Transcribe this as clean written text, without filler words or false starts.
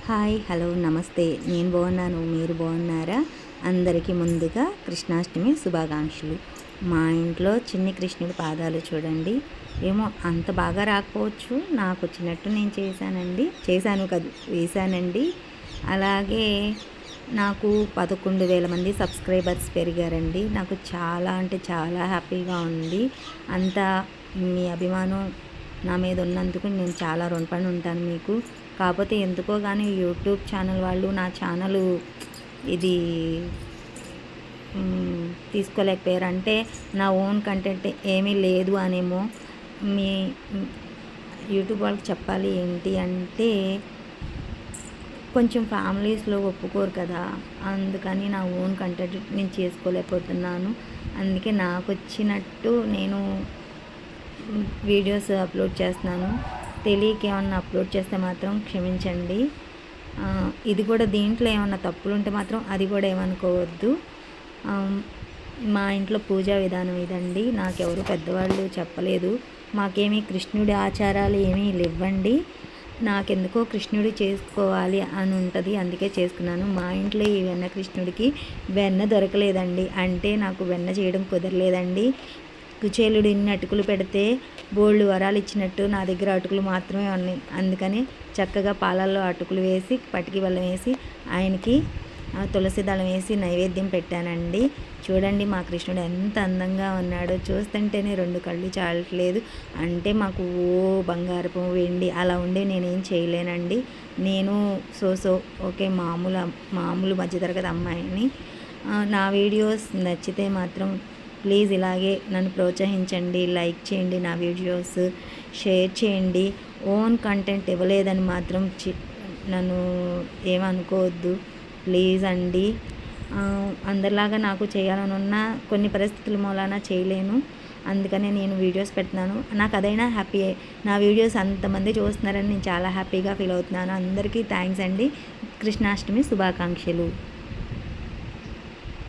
Hi hello నమస్తే. నేను బాగున్నాను, మీరు బాగున్నారా? అందరికీ ముందుగా కృష్ణాష్టమి శుభాకాంక్షలు. మా ఇంట్లో చిన్ని కృష్ణుడి పాదాలు చూడండి. ఏమో అంత బాగా రాకపోవచ్చు, నాకు వచ్చినట్టు నేను వేశానండి. అలాగే నాకు 11,000 మంది సబ్స్క్రైబర్స్ పెరిగారండి. నాకు చాలా అంటే చాలా హ్యాపీగా ఉంది. అంతా మీ అభిమానం నా మీద ఉన్నందుకు నేను చాలా రుణపడి ఉంటాను మీకు. కాకపోతే ఎందుకో కానీ యూట్యూబ్ ఛానల్ వాళ్ళు నా ఛానల్ ఇది తీసుకోలేకపోయారు. అంటే నా ఓన్ కంటెంట్ ఏమీ లేదు అనేమో. మీ యూట్యూబ్ వాళ్ళకి చెప్పాలి ఏంటి అంటే, కొంచెం ఫ్యామిలీస్లో ఒప్పుకోరు కదా, అందుకని నా ఓన్ కంటెంట్ నేను చేసుకోలేకపోతున్నాను. అందుకే నాకు వచ్చినట్టు నేను వీడియోస్ అప్లోడ్ చేస్తున్నాను. తెలియక ఏమన్నా అప్లోడ్ చేస్తే మాత్రం క్షమించండి. ఇది కూడా దీంట్లో ఏమన్నా తప్పులు ఉంటే మాత్రం అది కూడా ఏమనుకోవద్దు. మా ఇంట్లో పూజా విధానం ఇదండి. నాకెవరు పెద్దవాళ్ళు చెప్పలేదు. మాకేమీ కృష్ణుడి ఆచారాలు ఏమీ లేవండి. నాకెందుకో కృష్ణుడి చేసుకోవాలి అని ఉంటుంది, అందుకే చేసుకున్నాను. మా ఇంట్లో ఈ వెన్న కృష్ణుడికి వెన్న దొరకలేదండి. అంటే నాకు వెన్న చేయడం కుదరలేదండి. కుచేలుడు ఇన్ని అటుకులు పెడితే బోల్డ్ వరాలు ఇచ్చినట్టు నా దగ్గర అటుకులు మాత్రమే ఉన్నాయి. అందుకని చక్కగా పాలల్లో అటుకులు వేసి పటికి బెల్లం వేసి ఆయనకి తులసి దళం వేసి నైవేద్యం పెట్టానండి. చూడండి మా కృష్ణుడు ఎంత అందంగా ఉన్నాడో, చూస్తుంటేనే 2 కళ్ళు చాలట్లేదు. అంటే మాకు బంగారపు వెండి అలా ఉండే నేనేం చేయలేనండి. నేను ఓకే మామూలు మధ్యతరగతి అమ్మాయిని. నా వీడియోస్ నచ్చితే మాత్రం ప్లీజ్ ఇలాగే నన్ను ప్రోత్సహించండి. లైక్ చేయండి, నా వీడియోస్ షేర్ చేయండి. ఓన్ కంటెంట్ ఇవ్వలేదని మాత్రం నన్ను ఏమనుకోవద్దు ప్లీజ్ అండి. అందరిలాగా నాకు చేయాలని ఉన్న కొన్ని పరిస్థితుల మూలాన చేయలేను. అందుకనే నేను వీడియోస్ పెడుతున్నాను. నాకు అదైనా హ్యాపీయే. నా వీడియోస్ అంతమంది చూస్తున్నారని నేను చాలా హ్యాపీగా ఫీల్ అవుతున్నాను. అందరికీ థ్యాంక్స్ అండి. కృష్ణాష్టమి శుభాకాంక్షలు.